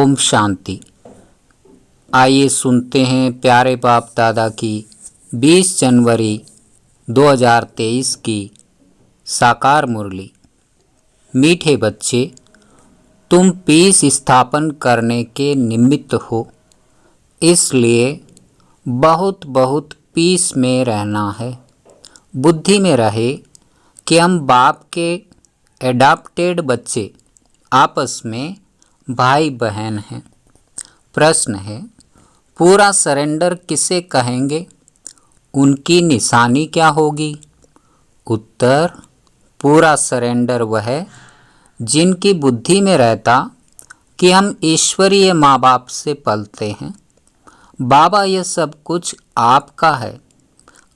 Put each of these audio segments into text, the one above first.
ओम शांति। आइए सुनते हैं प्यारे बाप दादा की 20 जनवरी 2023 की साकार मुरली। मीठे बच्चे, तुम पीस स्थापन करने के निमित्त हो, इसलिए बहुत बहुत पीस में रहना है। बुद्धि में रहे कि हम बाप के एडाप्टेड बच्चे आपस में भाई बहन हैं। प्रश्न है, पूरा सरेंडर किसे कहेंगे? उनकी निशानी क्या होगी? उत्तर, पूरा सरेंडर वह है जिनकी बुद्धि में रहता कि हम ईश्वरीय माँ बाप से पलते हैं। बाबा, यह सब कुछ आपका है,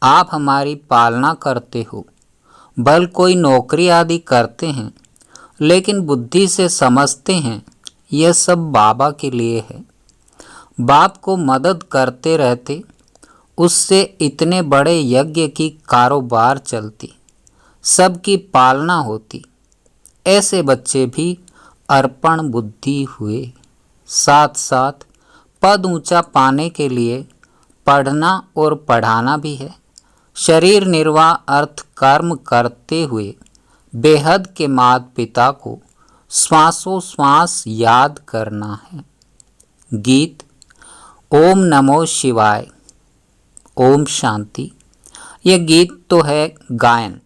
आप हमारी पालना करते हो। भल कोई नौकरी आदि करते हैं, लेकिन बुद्धि से समझते हैं यह सब बाबा के लिए है। बाप को मदद करते रहते, उससे इतने बड़े यज्ञ की कारोबार चलती, सबकी पालना होती। ऐसे बच्चे भी अर्पण बुद्धि हुए। साथ साथ पद ऊंचा पाने के लिए पढ़ना और पढ़ाना भी है। शरीर निर्वाह अर्थ कर्म करते हुए बेहद के माता पिता को श्वासों श्वास याद करना है। गीत ओम नमो शिवाय, ओम शांति। यह गीत तो है गायन,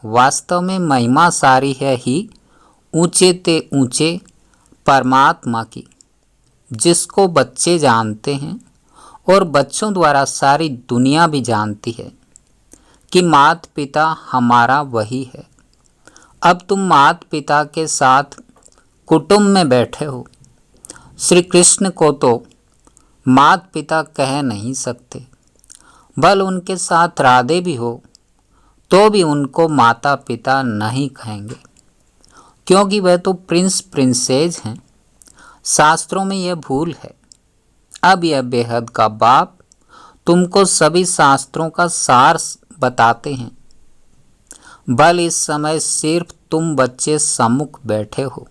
वास्तव में महिमा सारी है ही ऊंचे ते ऊंचे परमात्मा की, जिसको बच्चे जानते हैं और बच्चों द्वारा सारी दुनिया भी जानती है कि माता पिता हमारा वही है। अब तुम माता पिता के साथ कुटुंब में बैठे हो। श्री कृष्ण को तो माता पिता कह नहीं सकते, भल उनके साथ राधे भी हो तो भी उनको माता पिता नहीं कहेंगे, क्योंकि वह तो प्रिंस प्रिंसेस हैं। शास्त्रों में यह भूल है। अब यह बेहद का बाप तुमको सभी शास्त्रों का सार बताते हैं। भल इस समय सिर्फ तुम बच्चे सम्मुख बैठे हो।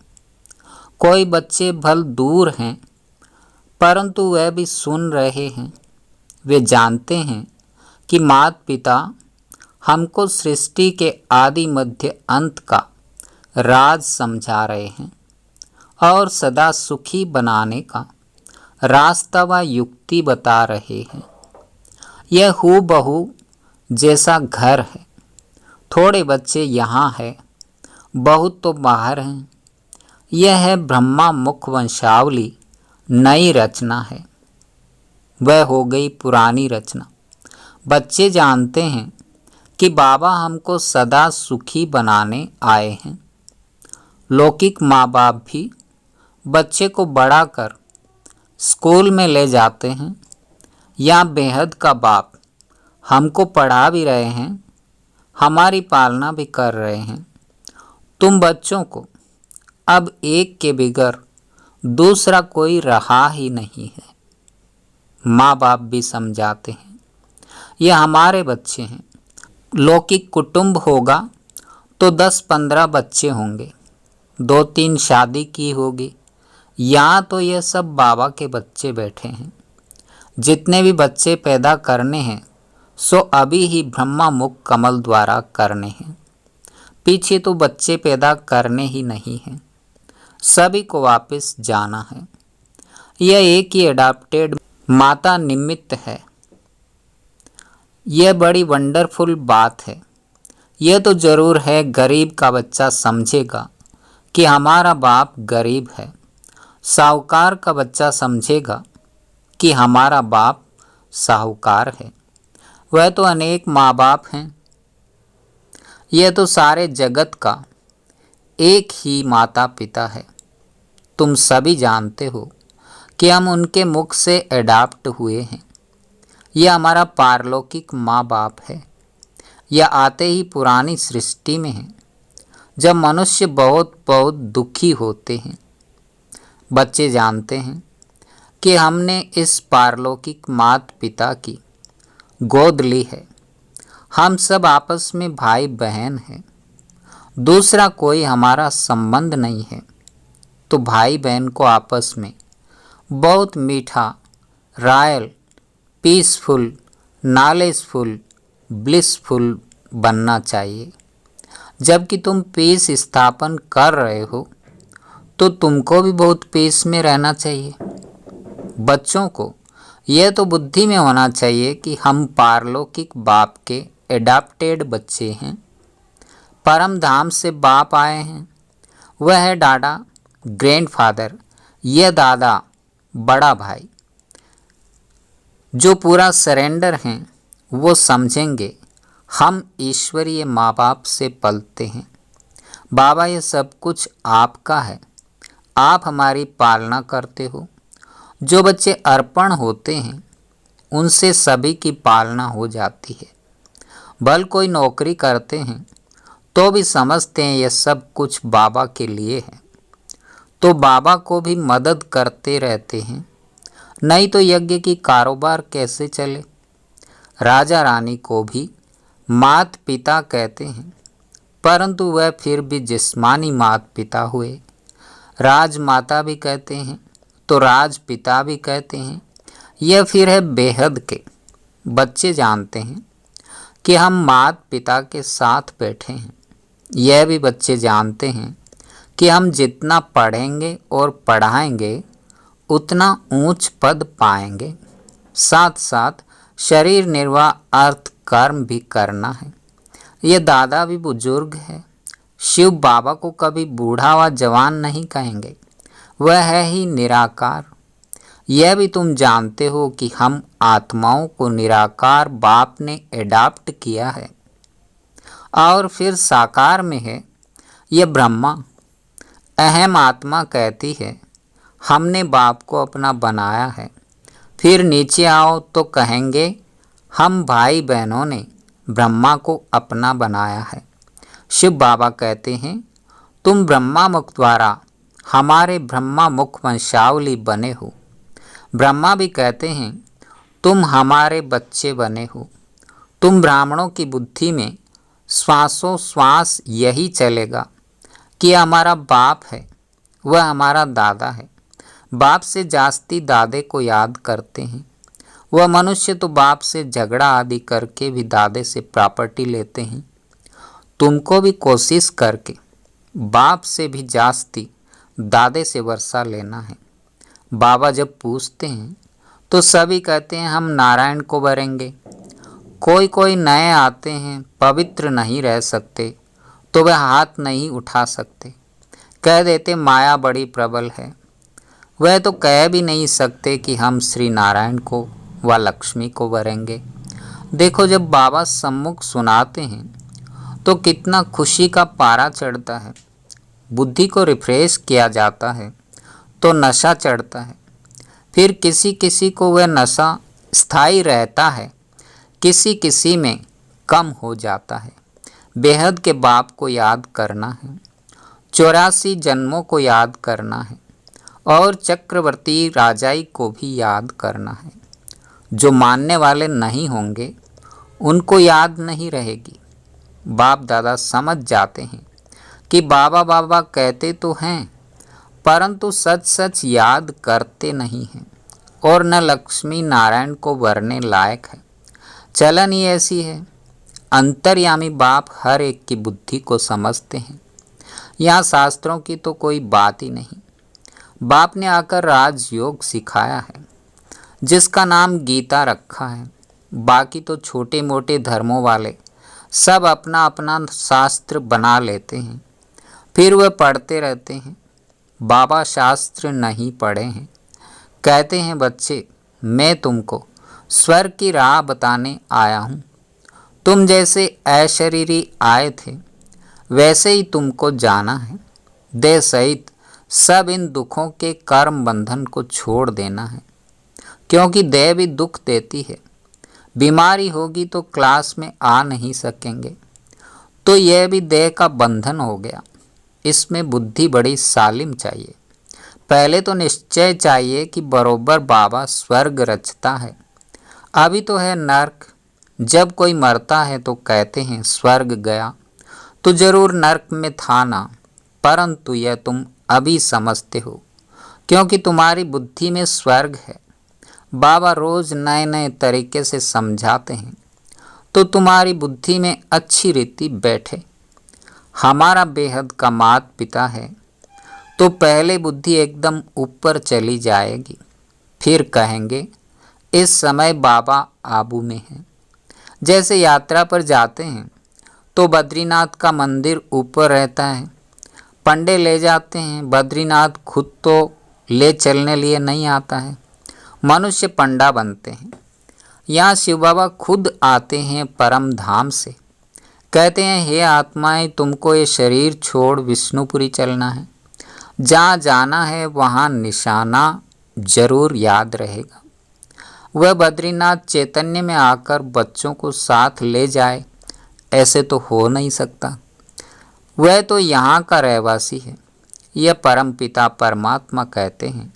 कोई बच्चे भल दूर हैं, परंतु वह भी सुन रहे हैं। वे जानते हैं कि माता पिता हमको सृष्टि के आदि मध्य अंत का राज समझा रहे हैं और सदा सुखी बनाने का रास्ता व युक्ति बता रहे हैं। यह हूबहू जैसा घर है। थोड़े बच्चे यहाँ हैं, बहुत तो बाहर हैं। यह है ब्रह्मा मुख वंशावली, नई रचना है। वह हो गई पुरानी रचना। बच्चे जानते हैं कि बाबा हमको सदा सुखी बनाने आए हैं। लौकिक माँ बाप भी बच्चे को बड़ा कर स्कूल में ले जाते हैं। या बेहद का बाप हमको पढ़ा भी रहे हैं, हमारी पालना भी कर रहे हैं। तुम बच्चों को अब एक के बिगर दूसरा कोई रहा ही नहीं है। माँ बाप भी समझाते हैं, ये हमारे बच्चे हैं। लौकिक कुटुंब होगा तो 10-15 बच्चे होंगे, 2-3 शादी की होगी। यहाँ तो ये सब बाबा के बच्चे बैठे हैं। जितने भी बच्चे पैदा करने हैं सो अभी ही ब्रह्मा मुख कमल द्वारा करने हैं। पीछे तो बच्चे पैदा करने ही नहीं हैं। सभी को वापस जाना है। यह एक ही एडाप्टेड माता निमित्त है। यह बड़ी वंडरफुल बात है। यह तो जरूर है, गरीब का बच्चा समझेगा कि हमारा बाप गरीब है। साहूकार का बच्चा समझेगा कि हमारा बाप साहूकार है। वह तो अनेक माँ बाप हैं। यह तो सारे जगत का एक ही माता पिता है। तुम सभी जानते हो कि हम उनके मुख से एडाप्ट हुए हैं। यह हमारा पारलौकिक माँ बाप है। यह आते ही पुरानी सृष्टि में है, जब मनुष्य बहुत बहुत दुखी होते हैं। बच्चे जानते हैं कि हमने इस पारलौकिक माता पिता की गोद ली है। हम सब आपस में भाई बहन हैं। दूसरा कोई हमारा संबंध नहीं है। तो भाई बहन को आपस में बहुत मीठा, रॉयल, पीसफुल, नॉलेजफुल, ब्लिसफुल बनना चाहिए। जबकि तुम पीस स्थापन कर रहे हो तो तुमको भी बहुत पीस में रहना चाहिए। बच्चों को यह तो बुद्धि में होना चाहिए कि हम पारलौकिक बाप के एडाप्टेड बच्चे हैं। परम धाम से बाप आए हैं। वह है डाडा, ग्रैंडफादर, यह दादा, बड़ा भाई। जो पूरा सरेंडर हैं वो समझेंगे हम ईश्वरीय माँ बाप से पलते हैं। बाबा, ये सब कुछ आपका है, आप हमारी पालना करते हो। जो बच्चे अर्पण होते हैं उनसे सभी की पालना हो जाती है। भल कोई नौकरी करते हैं तो भी समझते हैं यह सब कुछ बाबा के लिए है, तो बाबा को भी मदद करते रहते हैं, नहीं तो यज्ञ की कारोबार कैसे चले। राजा रानी को भी मात पिता कहते हैं, परंतु वह फिर भी जिस्मानी मात पिता हुए। राजमाता भी कहते हैं तो राजपिता भी कहते हैं। यह फिर है बेहद के। बच्चे जानते हैं कि हम मात पिता के साथ बैठे हैं। यह भी बच्चे जानते हैं कि हम जितना पढ़ेंगे और पढ़ाएंगे उतना ऊंच पद पाएंगे। साथ साथ शरीर निर्वाह अर्थ कर्म भी करना है। ये दादा भी बुजुर्ग है। शिव बाबा को कभी बूढ़ा व जवान नहीं कहेंगे, वह है ही निराकार। यह भी तुम जानते हो कि हम आत्माओं को निराकार बाप ने एडाप्ट किया है और फिर साकार में है। यह ब्रह्मा अहम आत्मा कहती है हमने बाप को अपना बनाया है। फिर नीचे आओ तो कहेंगे हम भाई बहनों ने ब्रह्मा को अपना बनाया है। शिव बाबा कहते हैं तुम ब्रह्मा मुख द्वारा हमारे ब्रह्मा मुख वंशावली बने हो। ब्रह्मा भी कहते हैं तुम हमारे बच्चे बने हो। तुम ब्राह्मणों की बुद्धि में श्वासों श्वास यही चलेगा कि हमारा बाप है, वह हमारा दादा है। बाप से जास्ती दादे को याद करते हैं। वह मनुष्य तो बाप से झगड़ा आदि करके भी दादे से प्रॉपर्टी लेते हैं। तुमको भी कोशिश करके बाप से भी जास्ती दादे से वर्षा लेना है। बाबा जब पूछते हैं तो सभी कहते हैं हम नारायण को वरेंगे। कोई कोई नए आते हैं, पवित्र नहीं रह सकते तो वह हाथ नहीं उठा सकते, कह देते माया बड़ी प्रबल है। वह तो कह भी नहीं सकते कि हम श्री नारायण को व लक्ष्मी को वरेंगे। देखो जब बाबा सम्मुख सुनाते हैं तो कितना खुशी का पारा चढ़ता है। बुद्धि को रिफ्रेश किया जाता है तो नशा चढ़ता है। फिर किसी किसी को वह नशा स्थायी रहता है, किसी किसी में कम हो जाता है। बेहद के बाप को याद करना है, 84 जन्मों को याद करना है और चक्रवर्ती राजाई को भी याद करना है। जो मानने वाले नहीं होंगे उनको याद नहीं रहेगी। बाप दादा समझ जाते हैं कि बाबा बाबा कहते तो हैं परंतु सच सच याद करते नहीं हैं और न लक्ष्मी नारायण को वरने लायक है। चलन ही ऐसी है। अंतर्यामी बाप हर एक की बुद्धि को समझते हैं। यहाँ शास्त्रों की तो कोई बात ही नहीं। बाप ने आकर राजयोग सिखाया है जिसका नाम गीता रखा है। बाकी तो छोटे मोटे धर्मों वाले सब अपना अपना शास्त्र बना लेते हैं, फिर वह पढ़ते रहते हैं। बाबा शास्त्र नहीं पढ़े हैं। कहते हैं बच्चे मैं तुमको स्वर्ग की राह बताने आया हूँ। तुम जैसे अशरीरी आए थे वैसे ही तुमको जाना है। देह सहित सब इन दुखों के कर्म बंधन को छोड़ देना है, क्योंकि देह भी दुख देती है। बीमारी होगी तो क्लास में आ नहीं सकेंगे, तो यह भी देह का बंधन हो गया। इसमें बुद्धि बड़ी सालिम चाहिए। पहले तो निश्चय चाहिए कि बरोबर बाबा स्वर्ग रचता है। अभी तो है नर्क। जब कोई मरता है तो कहते हैं स्वर्ग गया, तो जरूर नर्क में था ना, परंतु यह तुम अभी समझते हो। क्योंकि तुम्हारी बुद्धि में स्वर्ग है। बाबा रोज नए नए तरीके से समझाते हैं तो तुम्हारी बुद्धि में अच्छी रीति बैठे। हमारा बेहद का माता पिता है तो पहले बुद्धि एकदम ऊपर चली जाएगी, फिर कहेंगे इस समय बाबा आबू में हैं। जैसे यात्रा पर जाते हैं तो बद्रीनाथ का मंदिर ऊपर रहता है, पंडे ले जाते हैं। बद्रीनाथ खुद तो ले चलने लिए नहीं आता है, मनुष्य पंडा बनते हैं। यहाँ शिव बाबा खुद आते हैं परम धाम से, कहते हैं हे आत्माएं, तुमको ये शरीर छोड़ विष्णुपुरी चलना है। जहाँ जाना है वहाँ निशाना जरूर याद रहेगा। वह बद्रीनाथ चैतन्य में आकर बच्चों को साथ ले जाए, ऐसे तो हो नहीं सकता। वह तो यहाँ का रहवासी है। यह परम पिता परमात्मा कहते हैं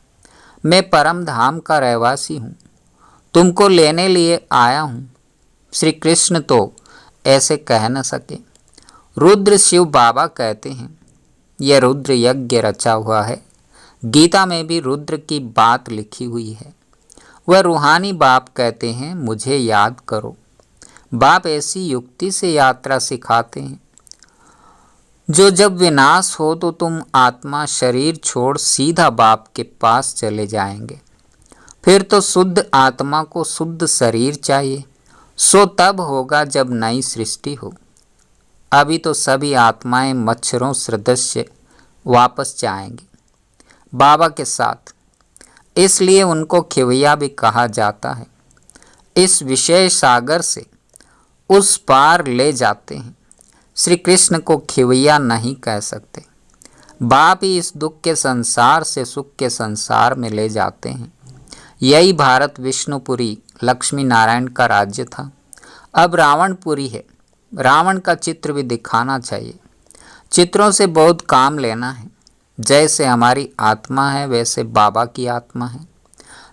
मैं परम धाम का रहवासी हूँ, तुमको लेने लिए आया हूँ। श्री कृष्ण तो ऐसे कह न सके। रुद्र शिव बाबा कहते हैं यह रुद्र यज्ञ रचा हुआ है। गीता में भी रुद्र की बात लिखी हुई है। वह रूहानी बाप कहते हैं मुझे याद करो। बाप ऐसी युक्ति से यात्रा सिखाते हैं जो जब विनाश हो तो तुम आत्मा शरीर छोड़ सीधा बाप के पास चले जाएंगे। फिर तो शुद्ध आत्मा को शुद्ध शरीर चाहिए, सो तब होगा जब नई सृष्टि हो। अभी तो सभी आत्माएं मच्छरों सदृश वापस जाएंगी बाबा के साथ, इसलिए उनको खिवैया भी कहा जाता है। इस विशेष सागर से उस पार ले जाते हैं। श्री कृष्ण को खिवैया नहीं कह सकते। बाप ही इस दुख के संसार से सुख के संसार में ले जाते हैं। यही भारत विष्णुपुरी लक्ष्मी नारायण का राज्य था, अब रावणपुरी है। रावण का चित्र भी दिखाना चाहिए। चित्रों से बहुत काम लेना है। जैसे हमारी आत्मा है वैसे बाबा की आत्मा है।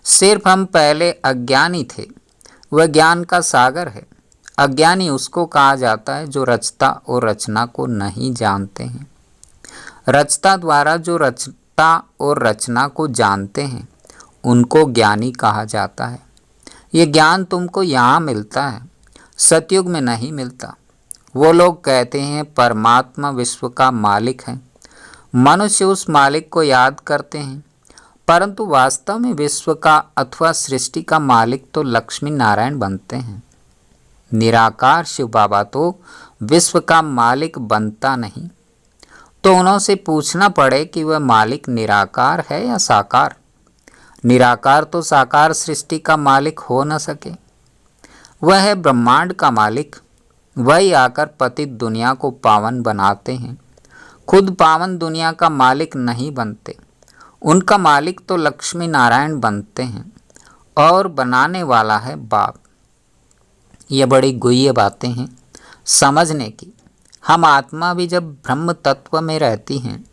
सिर्फ हम पहले अज्ञानी थे, वह ज्ञान का सागर है। अज्ञानी उसको कहा जाता है जो रचता और रचना को नहीं जानते हैं। रचता द्वारा जो रचता और रचना को जानते हैं उनको ज्ञानी कहा जाता है। ये ज्ञान तुमको यहाँ मिलता है, सतयुग में नहीं मिलता। वो लोग कहते हैं परमात्मा विश्व का मालिक है। मनुष्य उस मालिक को याद करते हैं, परंतु वास्तव में विश्व का अथवा सृष्टि का मालिक तो लक्ष्मी नारायण बनते हैं। निराकार शिव बाबा तो विश्व का मालिक बनता नहीं। तो उनसे पूछना पड़े कि वह मालिक निराकार है या साकार। निराकार तो साकार सृष्टि का मालिक हो न सके। वह है ब्रह्मांड का मालिक। वही आकर पतित दुनिया को पावन बनाते हैं। खुद पावन दुनिया का मालिक नहीं बनते, उनका मालिक तो लक्ष्मी नारायण बनते हैं और बनाने वाला है बाप। ये बड़ी गुह्य बातें हैं समझने की। हम आत्मा भी जब ब्रह्म तत्व में रहती हैं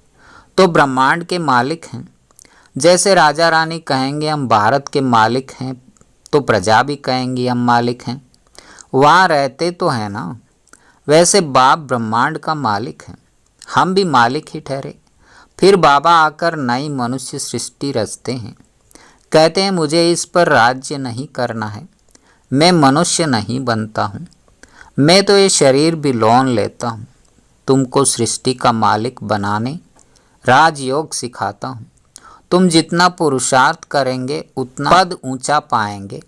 तो ब्रह्मांड के मालिक हैं। जैसे राजा रानी कहेंगे हम भारत के मालिक हैं, तो प्रजा भी कहेंगी हम मालिक हैं। वहाँ रहते तो हैं ना। वैसे बाप ब्रह्मांड का मालिक है, हम भी मालिक ही ठहरे। फिर बाबा आकर नई मनुष्य सृष्टि रचते हैं। कहते हैं मुझे इस पर राज्य नहीं करना है, मैं मनुष्य नहीं बनता हूँ, मैं तो ये शरीर भी लोन लेता हूँ। तुमको सृष्टि का मालिक बनाने राजयोग सिखाता हूँ। तुम जितना पुरुषार्थ करेंगे उतना पद ऊंचा पाएंगे,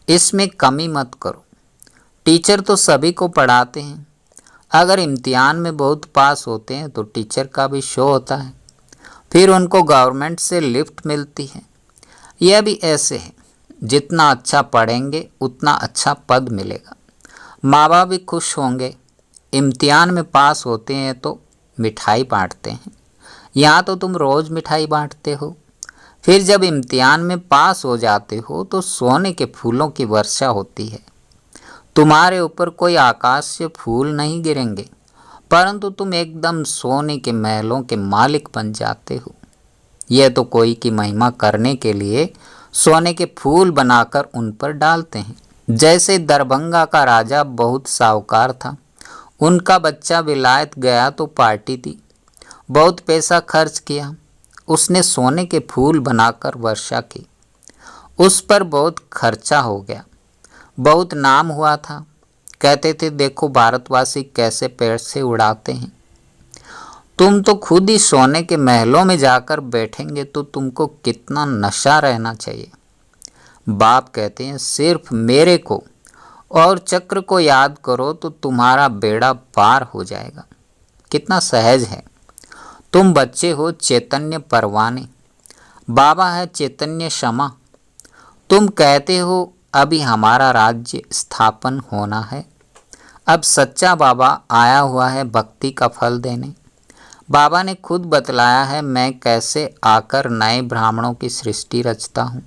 इसमें कमी मत करो। टीचर तो सभी को पढ़ाते हैं। अगर इम्तिहान में बहुत पास होते हैं तो टीचर का भी शो होता है, फिर उनको गवर्नमेंट से लिफ्ट मिलती है। यह भी ऐसे है, जितना अच्छा पढ़ेंगे उतना अच्छा पद मिलेगा। माँ बाप भी खुश होंगे। इम्तिहान में पास होते हैं तो मिठाई बांटते हैं। यहाँ तो तुम रोज़ मिठाई बांटते हो। फिर जब इम्तिहान में पास हो जाते हो तो सोने के फूलों की वर्षा होती है। तुम्हारे ऊपर कोई आकाश से फूल नहीं गिरेंगे, परंतु तुम एकदम सोने के महलों के मालिक बन जाते हो। यह तो कोई की महिमा करने के लिए सोने के फूल बनाकर उन पर डालते हैं। जैसे दरभंगा का राजा बहुत साहूकार था, उनका बच्चा विलायत गया तो पार्टी दी, बहुत पैसा खर्च किया उसने सोने के फूल बनाकर वर्षा की। उस पर बहुत खर्चा हो गया, बहुत नाम हुआ था। कहते थे देखो भारतवासी कैसे पैसे उड़ाते हैं। तुम तो खुद ही सोने के महलों में जाकर बैठेंगे तो तुमको कितना नशा रहना चाहिए। बाप कहते हैं सिर्फ मेरे को और चक्र को याद करो तो तुम्हारा बेड़ा पार हो जाएगा। कितना सहज है। तुम बच्चे हो चैतन्य परवाने, बाबा है चैतन्य क्षमा। तुम कहते हो अभी हमारा राज्य स्थापन होना है। अब सच्चा बाबा आया हुआ है भक्ति का फल देने। बाबा ने खुद बतलाया है मैं कैसे आकर नए ब्राह्मणों की सृष्टि रचता हूँ।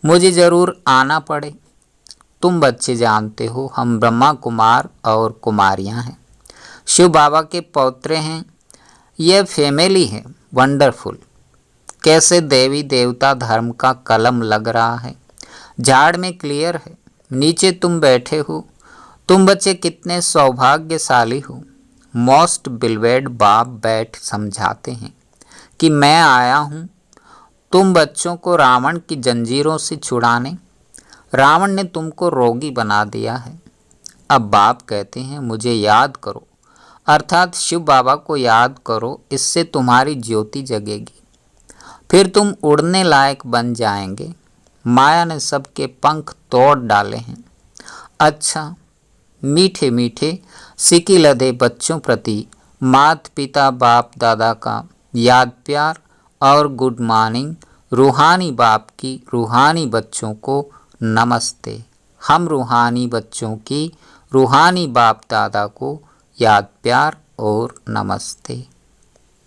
मुझे ज़रूर आना पड़े। तुम बच्चे जानते हो हम ब्रह्मा कुमार और कुमारियाँ हैं, शिव बाबा के पौत्रे हैं। यह फैमिली है वंडरफुल। कैसे देवी देवता धर्म का कलम लग रहा है, झाड़ में क्लियर है। नीचे तुम बैठे हो। तुम बच्चे कितने सौभाग्यशाली हो। मोस्ट बिलवेड बाप बैठ समझाते हैं कि मैं आया हूँ तुम बच्चों को रावण की जंजीरों से छुड़ाने। रावण ने तुमको रोगी बना दिया है। अब बाप कहते हैं मुझे याद करो, अर्थात शिव बाबा को याद करो, इससे तुम्हारी ज्योति जगेगी। फिर तुम उड़ने लायक बन जाएंगे। माया ने सबके पंख तोड़ डाले हैं। अच्छा, मीठे मीठे सिकी लदे बच्चों प्रति माता पिता बाप दादा का याद प्यार और गुड मॉर्निंग। रूहानी बाप की रूहानी बच्चों को नमस्ते। हम रूहानी बच्चों की रूहानी बाप दादा को याद प्यार और नमस्ते।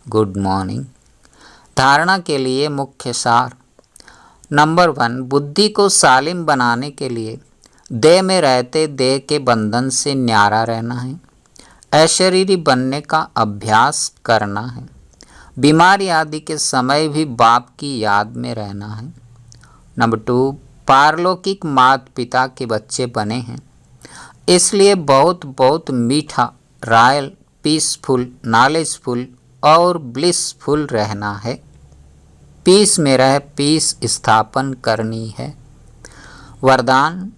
Good morning. धारणा के लिए मुख्य सार। नंबर 1, बुद्धि को सालिम बनाने के लिए देह में रहते देह के बंधन से न्यारा रहना है। अशरीरी बनने का अभ्यास करना है। बीमारी आदि के समय भी बाप की याद में रहना है। नंबर 2, पारलौकिक माता पिता के बच्चे बने हैं, इसलिए बहुत बहुत मीठा, रॉयल, पीसफुल, नॉलेजफुल और ब्लिसफुल रहना है। पीस में रह पीस स्थापन करनी है। वरदान,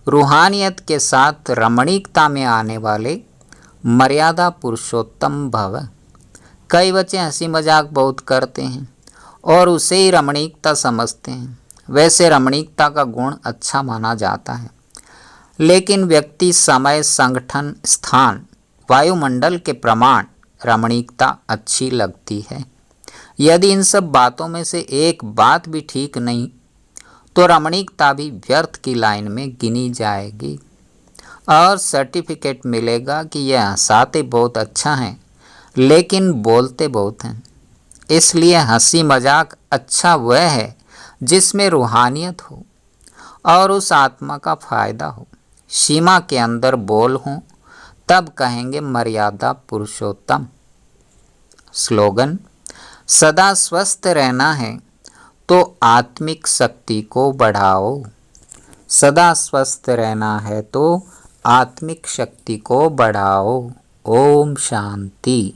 रूहानियत के साथ रमणीकता में आने वाले मर्यादा पुरुषोत्तम भव। कई बच्चे हंसी मजाक बहुत करते हैं और उसे ही रमणीकता समझते हैं। वैसे रमणीकता का गुण अच्छा माना जाता है, लेकिन व्यक्ति, समय, संगठन, स्थान, वायुमंडल के प्रमाण रमणीकता अच्छी लगती है। यदि इन सब बातों में से एक बात भी ठीक नहीं तो रमणीकता भी व्यर्थ की लाइन में गिनी जाएगी और सर्टिफिकेट मिलेगा कि यह हंसाते बहुत अच्छा हैं लेकिन बोलते बहुत हैं। इसलिए हंसी मजाक अच्छा वह है जिसमें रूहानियत हो और उस आत्मा का फायदा हो। सीमा के अंदर बोल हो तब कहेंगे मर्यादा पुरुषोत्तम। स्लोगन, सदा स्वस्थ रहना है तो आत्मिक शक्ति को बढ़ाओ। सदा स्वस्थ रहना है तो आत्मिक शक्ति को बढ़ाओ। ओम शांति।